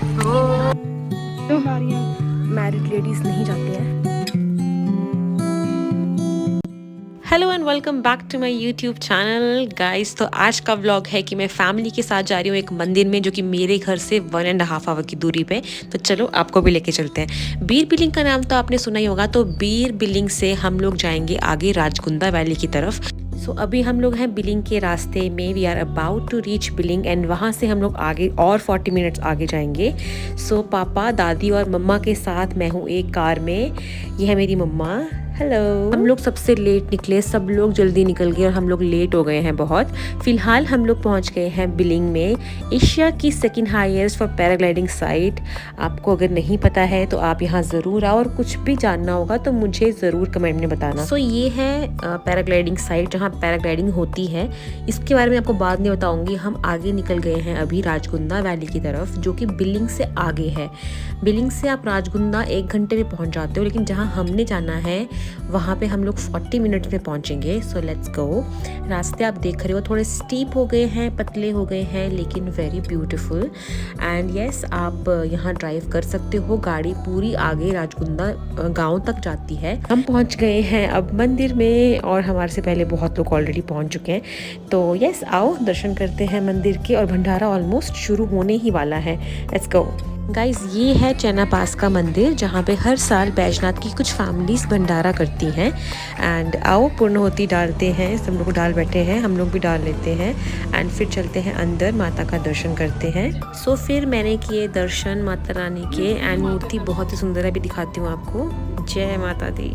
तो married ladies नहीं जाती हैं। Hello and welcome back to my YouTube channel guys. तो आज का व्लॉग है कि मैं फैमिली के साथ जा रही हूँ एक मंदिर में जो कि मेरे घर से 1.5 आवर की दूरी पे। तो चलो आपको भी लेके चलते हैं। बीर बिलिंग का नाम तो आपने सुना ही होगा। तो बीर बिलिंग से हम लोग जाएंगे आगे राजकुंदा वैली की तरफ। सो अभी हम लोग हैं बिलिंग के रास्ते में। We are about to reach Billing and वहाँ से हम लोग आगे और 40 मिनट्स आगे जाएंगे। सो पापा, दादी और मम्मा के साथ मैं हूँ एक कार में। ये है मेरी मम्मा। हेलो। हम लोग सबसे लेट निकले, सब लोग जल्दी निकल गए और हम लोग लेट हो गए हैं बहुत। फिलहाल हम लोग पहुंच गए हैं बिलिंग में, एशिया की second highest for paragliding site. आपको अगर नहीं पता है तो आप यहाँ ज़रूर आओ और कुछ भी जानना होगा तो मुझे ज़रूर कमेंट में बताना। सो ये है पैराग्लाइडिंग साइट जहाँ पैराग्लाइडिंग होती है। इसके बारे में आपको बाद में बताऊँगी। हम आगे निकल गए हैं अभी राजकुंदा वैली की तरफ, जो कि बिलिंग से आगे है। बिलिंग से आप राजकुंदा 1 घंटे में पहुँच जाते हो, लेकिन जहाँ हमने जाना है वहाँ पे हम लोग 40 मिनट्स में पहुँचेंगे। So let's go. रास्ते आप देख रहे हो थोड़े स्टीप हो गए हैं, पतले हो गए हैं, लेकिन वेरी ब्यूटीफुल। एंड यस, आप यहाँ ड्राइव कर सकते हो। गाड़ी पूरी आगे राजकुंदा गांव तक जाती है। हम पहुँच गए हैं अब मंदिर में और हमारे से पहले बहुत लोग ऑलरेडी पहुँच चुके हैं। तो यस, आओ दर्शन करते हैं मंदिर के। और भंडारा ऑलमोस्ट शुरू होने ही वाला है। Let's go guys. ये है चैना पास का मंदिर जहाँ पे हर साल बैजनाथ की कुछ फैमिलीज भंडारा करती हैं। एंड आओ पूर्णहोती डालते हैं। सब लोग डाल बैठे हैं, हम लोग भी डाल लेते हैं। एंड फिर चलते हैं अंदर, माता का दर्शन करते हैं। सो फिर मैंने किए दर्शन माता रानी के। एंड मूर्ति बहुत ही सुंदर है, अभी दिखाती हूँ आपको। जय माता दी।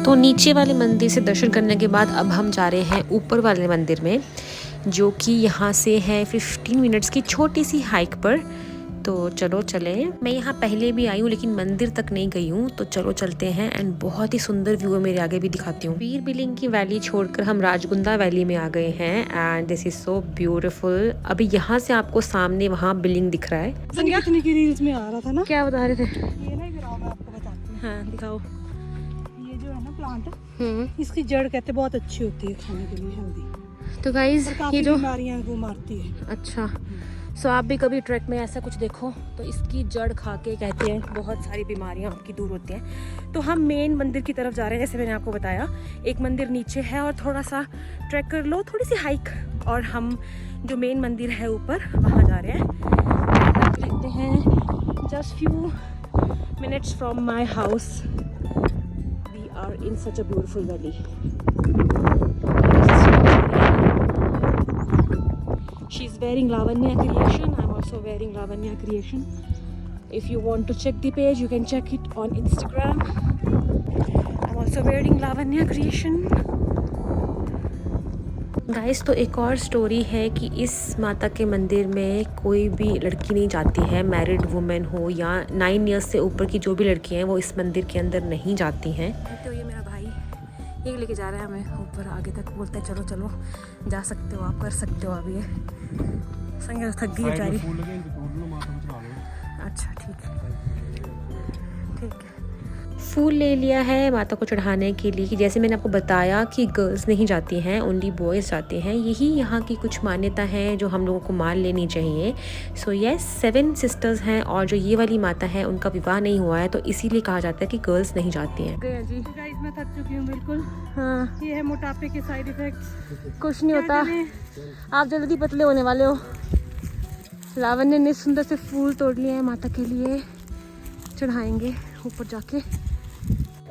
तो नीचे वाले मंदिर से दर्शन करने के बाद अब हम जा रहे हैं ऊपर वाले मंदिर में, जो कि यहाँ से है 15 मिनट्स की छोटी सी हाइक पर। तो चलो चले। मैं यहाँ पहले भी आई हूँ लेकिन मंदिर तक नहीं गई हूँ, तो चलो चलते हैं। एंड बहुत ही सुंदर व्यू है, मेरे आगे भी दिखाती हूँ। बीर बिलिंग की वैली छोड़कर हम राजकुंदा वैली में आ गए हैं। And this is so beautiful. अभी यहाँ से आपको सामने वहाँ बिलिंग दिख रहा है। कितने की रील्स में आ रहा था ना। क्या बता रहे थे? ये ना गिराओ, मैं आपको बताती हूँ। हाँ दिखाओ। ये जो है ना प्लांट, इसकी जड़ कहते बहुत अच्छी होती है खाने के लिए, हेल्दी। तो गाइज ये जो बीमारियां को मारती है। अच्छा, सो आप भी कभी ट्रैक में ऐसा कुछ देखो तो इसकी जड़ खा के कहते हैं बहुत सारी बीमारियां आपकी दूर होती हैं। तो हम मेन मंदिर की तरफ जा रहे हैं। जैसे मैंने आपको बताया, एक मंदिर नीचे है और थोड़ा सा ट्रैक कर लो, थोड़ी सी हाइक, और हम जो मेन मंदिर है ऊपर वहाँ जा रहे हैं। देखते हैं just few minutes from my house we are in such a beautiful valley. She's wearing Lavanya Creation. I'm also wearing Lavanya Creation. If you want to check the page, you can check it on Instagram. I'm also wearing Lavanya Creation. Guys, तो एक और story है कि इस माता के मंदिर में कोई भी लड़की नहीं जाती है, मैरिड वुमेन हो या 9 इयर्स से ऊपर की जो भी लड़की हैं वो इस मंदिर के अंदर नहीं जाती हैं। तो ये मेरा भाई ये लेके जा रहा है हमें ऊपर आगे तक, बोलता है चलो चलो जा सकते हो, आप कर सकते हो। अब ये संग थक गई बेचारी। अच्छा ठीक है, ठीक है। फूल ले लिया है माता को चढ़ाने के लिए। कि जैसे मैंने आपको बताया कि गर्ल्स नहीं जाती हैं, ओनली बॉयज़ जाते हैं। यही यहाँ की कुछ मान्यता है जो हम लोगों को मान लेनी चाहिए। सो यस, 7 सिस्टर्स हैं और जो ये वाली माता है उनका विवाह नहीं हुआ है, तो इसीलिए कहा जाता है कि गर्ल्स नहीं जाती हैं। जी गाइस, मैं थक चुकी हूँ बिल्कुल। हाँ, ये है मोटापे के साइड इफेक्ट्स। कुछ नहीं होता, आप जल्दी पतले होने वाले हो। लावण्य ने सुंदर से फूल तोड़ लिए हैं माता के लिए, चढ़ाएंगे ऊपर जाके।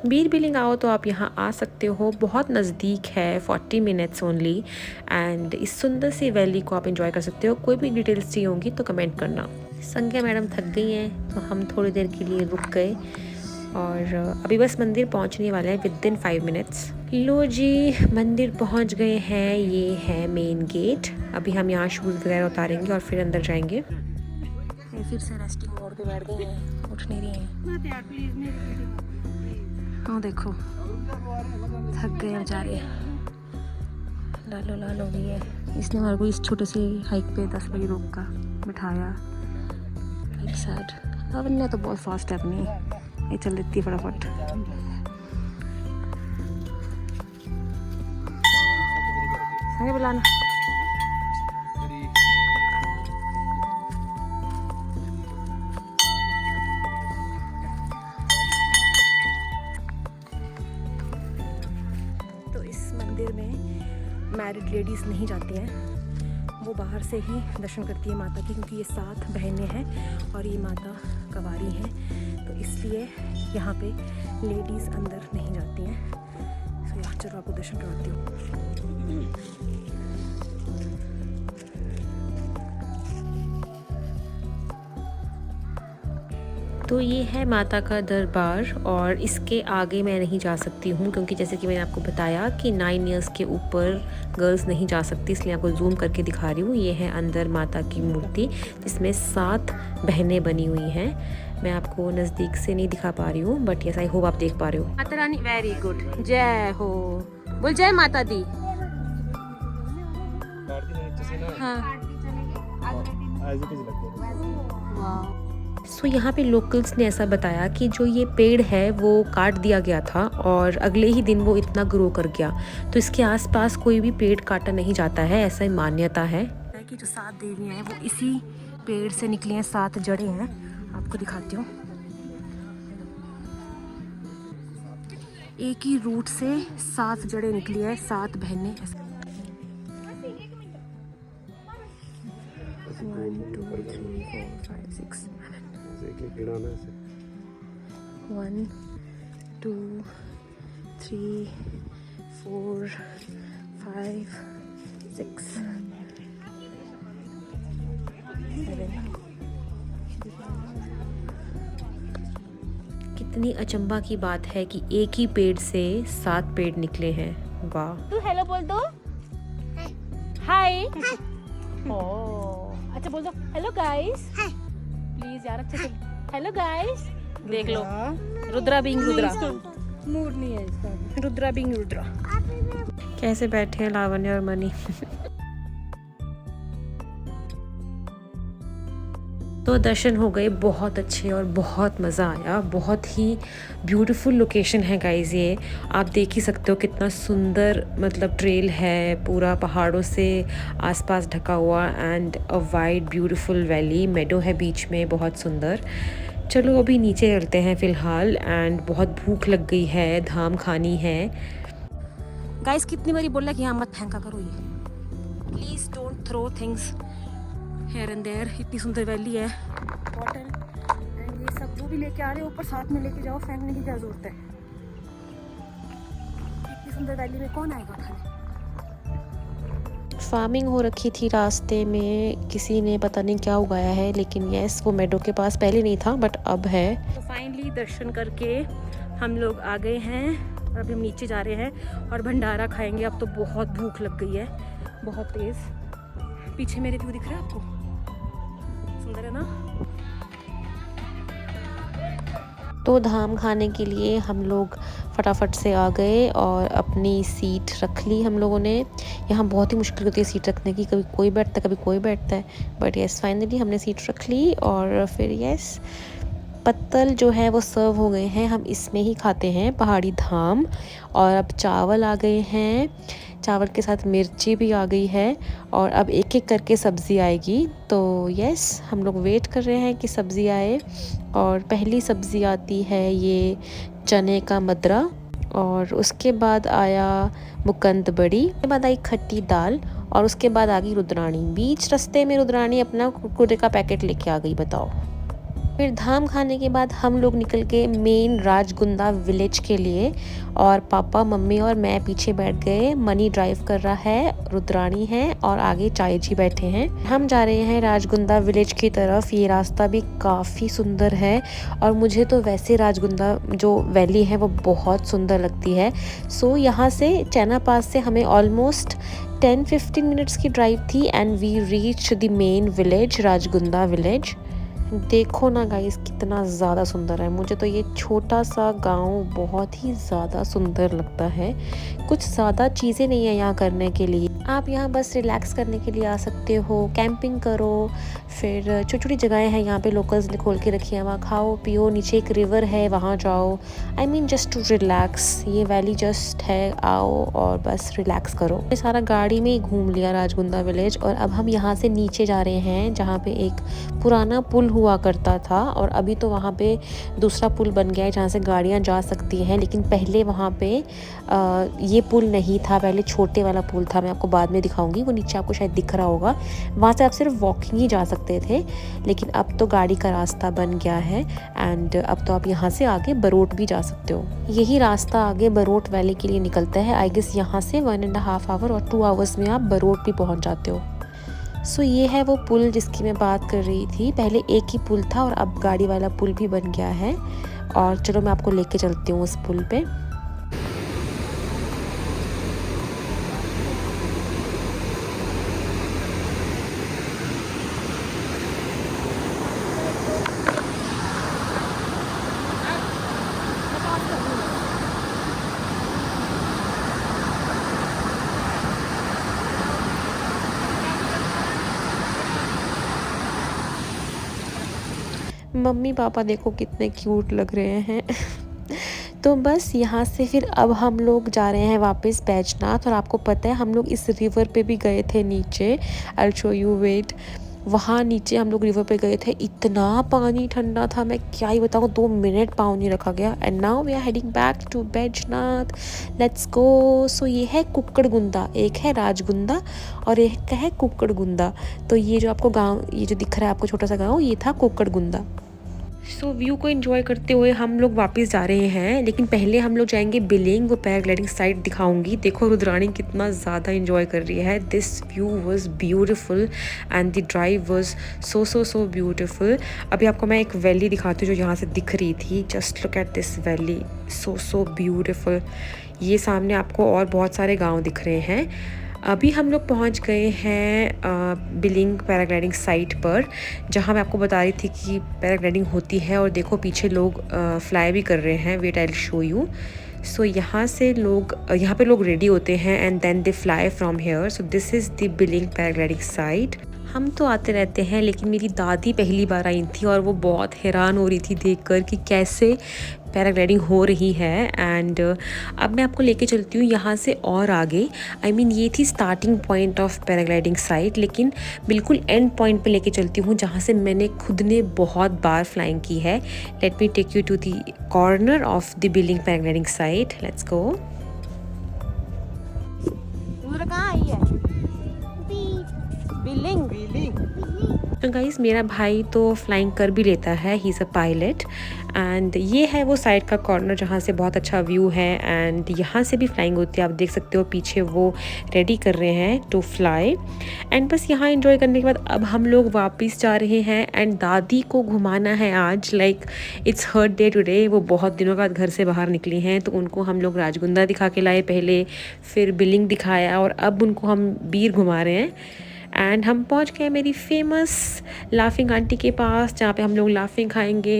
बीर बिलिंग आओ तो आप यहाँ आ सकते हो, बहुत नज़दीक है, 40 मिनट्स ओनली। एंड इस सुंदर सी वैली को आप एंजॉय कर सकते हो। कोई भी डिटेल्स चाहिए होंगी तो कमेंट करना। संज्ञा मैडम थक गई हैं तो हम थोड़ी देर के लिए रुक गए और अभी बस मंदिर पहुँचने वाले हैं विद इन 5 मिनट्स। लो जी, मंदिर पहुँच गए हैं। ये है मेन गेट। अभी हम यहाँ शूज़ वगैरह उतारेंगे और फिर अंदर जाएंगे। फिर से रेस्टिंग मोड पे बैठ गए हैं, उठ नहीं रही हैं। हाँ देखो, थक गए बेचारे, लालो लाल हो गई है। इसने हमारे को इस छोटे से हाइक पे 10 बजे रोक का बिठाया। एक साइड अब ने तो बहुत फास्ट है अपनी, ये चल देती है फटाफट। सही बुलाना। तो इस मंदिर में मैरिड लेडीज़ नहीं जाती हैं, वो बाहर से ही दर्शन करती है माता की, क्योंकि ये 7 बहनें हैं और ये माता कवारी हैं, तो इसलिए यहाँ पे लेडीज़ अंदर नहीं जाती हैं। तो यहाँ चलो आपको दर्शन करवाती हूँ। तो ये है माता का दरबार और इसके आगे मैं नहीं जा सकती हूँ, क्योंकि जैसे कि मैंने आपको बताया कि 9 इयर्स के ऊपर गर्ल्स नहीं जा सकती, इसलिए आपको जूम करके दिखा रही हूँ। ये है अंदर माता की मूर्ति जिसमें 7 बहनें बनी हुई हैं। मैं आपको नज़दीक से नहीं दिखा पा रही हूँ, बट यस आई होप आप देख पा रहे हो। माता रानी वेरी गुड, जय हो, बोल जय माता दी। हाँ सो यहाँ पे लोकल्स ने ऐसा बताया कि जो ये पेड़ है वो काट दिया गया था और अगले ही दिन वो इतना ग्रो कर गया, तो इसके आसपास कोई भी पेड़ काटा नहीं जाता है, ऐसा ही मान्यता है। कि जो 7 देवियाँ हैं वो इसी पेड़ से निकली हैं, 7 जड़ें हैं, आपको दिखाती हूँ। एक ही रूट से 7 जड़ें निकली है, 7 बहनें। 1 2 3 4 5 6 1 2 3 4 5 6 7। कितनी अचंभा की बात है कि एक ही पेड़ से 7 पेड़ निकले हैं। वाह। तू हेलो बोल दो, हाय। ओह अच्छा बोल दो हेलो गाइस, प्लीज यार अच्छे से हेलो गाइस। देख लो रुद्रा बिंग रुद्रा, मूड नहीं है इसका। रुद्रा बिंग रुद्रा। कैसे बैठे हैं लावण्य और मनी। तो दर्शन हो गए बहुत अच्छे और बहुत मज़ा आया। बहुत ही ब्यूटीफुल लोकेशन है गाइस, ये आप देख ही सकते हो कितना सुंदर मतलब ट्रेल है, पूरा पहाड़ों से आसपास ढका हुआ and a wide beautiful valley, meadow है बीच में, बहुत सुंदर। चलो अभी नीचे चलते हैं फ़िलहाल, एंड बहुत भूख लग गई है, धाम खानी है। गाइस कितनी बारी बोला कि यहाँ मत फेंका करो, ये please don't throw things here and there. इतनी सुंदर वैली है, बॉटल एंड ये सब जो भी लेके आ रहे हो ऊपर साथ में लेके जाओ, फेंकने की क्या जरूरत है। इतनी सुंदर वैली में कौन आएगा खाने। फार्मिंग हो रखी थी रास्ते में, किसी ने पता नहीं क्या उगाया है, लेकिन यस वो मेडो के पास पहले नहीं था बट अब है। तो फाइनली दर्शन करके हम लोग आ गए हैं और अभी हम नीचे जा रहे हैं और भंडारा खाएंगे। अब तो बहुत भूख लग गई है, बहुत तेज़। पीछे मेरे व्यू दिख रहा है आपको, सुंदर है ना। तो धाम खाने के लिए हम लोग फटाफट से आ गए और अपनी सीट रख ली हम लोगों ने। यहाँ बहुत ही मुश्किल होती है सीट रखने की, कभी कोई बैठता है कभी कोई बैठता है, बट यस फाइनली हमने सीट रख ली। और फिर यस पत्तल जो है वो सर्व हो गए हैं, हम इसमें ही खाते हैं पहाड़ी धाम। और अब चावल आ गए हैं, चावल के साथ मिर्ची भी आ गई है और अब एक एक करके सब्ज़ी आएगी। तो यस हम लोग वेट कर रहे हैं कि सब्ज़ी आए। और पहली सब्ज़ी आती है ये चने का मदरा, और उसके बाद आया मुकंद बड़ी, उसके बाद आई खट्टी दाल, और उसके बाद आ गई रुद्राणी। बीच रास्ते में रुद्राणी अपना कुरकुरे का पैकेट लेके आ गई, बताओ। फिर धाम खाने के बाद हम लोग निकल गए मेन राजगुंदा विलेज के लिए, और पापा मम्मी और मैं पीछे बैठ गए। मनी ड्राइव कर रहा है, रुद्राणी है और आगे चाय जी बैठे हैं। हम जा रहे हैं राजगुंदा विलेज की तरफ। ये रास्ता भी काफ़ी सुंदर है और मुझे तो वैसे राजगुंदा जो वैली है वो बहुत सुंदर लगती है। सो यहाँ से चैना पास से हमें ऑलमोस्ट 10-15 मिनट्स की ड्राइव थी and we reach the main village Rajgunda village. देखो ना गाइस कितना ज़्यादा सुंदर है। मुझे तो ये छोटा सा गांव बहुत ही ज़्यादा सुंदर लगता है। कुछ ज़्यादा चीज़ें नहीं है यहाँ करने के लिए। आप यहाँ बस रिलैक्स करने के लिए आ सकते हो, कैंपिंग करो, फिर छोटी छोटी जगहें हैं यहाँ पे लोकल्स ने खोल के रखी है, वहाँ खाओ पियो, नीचे एक रिवर है वहाँ जाओ। I mean just to relax. ये वैली जस्ट है, आओ और बस रिलैक्स करो। ये सारा गाड़ी में ही घूम लिया राजगुंदा विलेज और अब हम यहाँ से नीचे जा रहे हैं जहाँ पे एक पुराना पुल हुआ करता था और अभी तो वहाँ पे दूसरा पुल बन गया है जहाँ से गाड़ियाँ जा सकती हैं। लेकिन पहले वहाँ पे ये पुल नहीं था, पहले छोटे वाला पुल था। मैं आपको बाद में दिखाऊंगी, वो नीचे आपको शायद दिख रहा होगा। वहाँ से आप सिर्फ वॉकिंग ही जा सकते थे, लेकिन अब तो गाड़ी का रास्ता बन गया है एंड अब तो आप यहाँ से आगे बरोट भी जा सकते हो। यही रास्ता आगे बरोट वैली के लिए निकलता है। आई गेस यहाँ से 1.5 आवर और 2 आवर्स में आप बरोट भी पहुँच जाते हो। सो ये है वो पुल जिसकी मैं बात कर रही थी। पहले एक ही पुल था और अब गाड़ी वाला पुल भी बन गया है। और चलो मैं आपको लेके चलती हूँ उस पुल पे। मम्मी पापा देखो कितने क्यूट लग रहे हैं। तो बस यहाँ से फिर अब हम लोग जा रहे हैं वापस बैजनाथ। और आपको पता है हम लोग इस रिवर पे भी गए थे नीचे। I show you wait. वहाँ नीचे हम लोग रिवर पे गए थे, इतना पानी ठंडा था मैं क्या ही बताऊँ, 2 मिनट पाँव नहीं रखा गया। And now we are heading back to Baijnath, let's go. So ये है कुक्कड़गुंदा, एक है राजगुंदा और एक है कुक्कड़गुंदा। तो ये जो आपको गाँव, ये जो दिख रहा है आपको छोटा सा गाँव, ये था कुक्कड़गुंदा। सो व्यू को एंजॉय करते हुए हम लोग वापस जा रहे हैं, लेकिन पहले हम लोग जाएंगे बिलिंग, वो पैराग्लाइडिंग साइट दिखाऊंगी। देखो रुद्राणी कितना ज़्यादा एंजॉय कर रही है। This view was beautiful and the drive was so beautiful. अभी आपको मैं एक वैली दिखाती हूँ जो यहाँ से दिख रही थी। Just look at this valley, so beautiful. ये सामने आपको और बहुत सारे गाँव दिख रहे हैं। अभी हम लोग पहुंच गए हैं बिलिंग पैराग्लाइडिंग साइट पर, जहां मैं आपको बता रही थी कि पैराग्लाइडिंग होती है। और देखो पीछे लोग फ्लाई भी कर रहे हैं। Wait I will show you. So यहाँ पे लोग रेडी होते हैं and then they fly from here. So this is the Billing paragliding site. हम तो आते रहते हैं, लेकिन मेरी दादी पहली बार आई थी और वो बहुत हैरान हो रही थी देखकर कि कैसे पैराग्लाइडिंग हो रही है। एंड अब मैं आपको लेके चलती हूँ यहाँ से और आगे। आई मीन ये थी starting point of paragliding site, लेकिन बिल्कुल एंड पॉइंट पे लेके चलती हूँ जहाँ से मैंने खुद ने बहुत बार फ्लाइंग की है। Let me take you to the corner of the Billing paragliding site, let's go. कहाँ आई है? बिलिंग। तो गाइस मेरा भाई तो फ्लाइंग कर भी लेता है, he is a pilot. And ये है वो साइड का कॉर्नर जहाँ से बहुत अच्छा व्यू है एंड यहाँ से भी फ्लाइंग होती है। आप देख सकते हो पीछे वो रेडी कर रहे हैं टू फ्लाई। एंड बस यहाँ एंजॉय करने के बाद अब हम लोग वापस जा रहे हैं एंड दादी को घुमाना है आज। Like it's her day today. वो बहुत दिनों बाद घर से बाहर निकली हैं, तो उनको हम लोग राजगुंदा दिखा के लाए पहले, फिर बिलिंग दिखाया और अब उनको हम बीर घुमा रहे हैं। एंड हम पहुंच गए मेरी फेमस लाफिंग आंटी के पास, जहाँ पे हम लोग लाफिंग खाएंगे।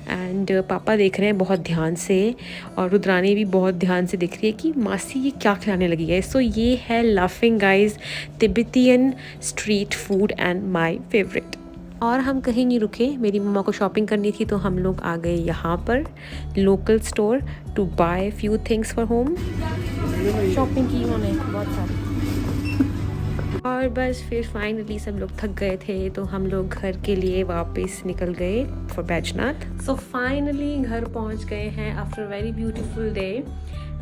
एंड पापा देख रहे हैं बहुत ध्यान से और रुद्रानी भी बहुत ध्यान से देख रही है कि मासी ये क्या खिलाने लगी है। सो ये है laughing guys, Tibetan street food and my favourite. और हम कहीं नहीं रुके, मेरी मम्मा को शॉपिंग करनी थी तो हम लोग आ गए यहाँ पर local store to buy few things for home. Shopping की उन्होंने बहुत सारी। और बस फिर फाइनली सब लोग थक गए थे तो हम लोग घर के लिए वापस निकल गए फॉर बैजनाथ। सो फाइनली घर पहुंच गए हैं after very beautiful day.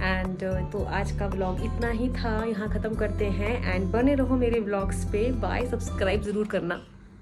And तो आज का व्लॉग इतना ही था, यहाँ ख़त्म करते हैं। एंड बने रहो मेरे व्लॉग्स पे। बाय, सब्सक्राइब ज़रूर करना।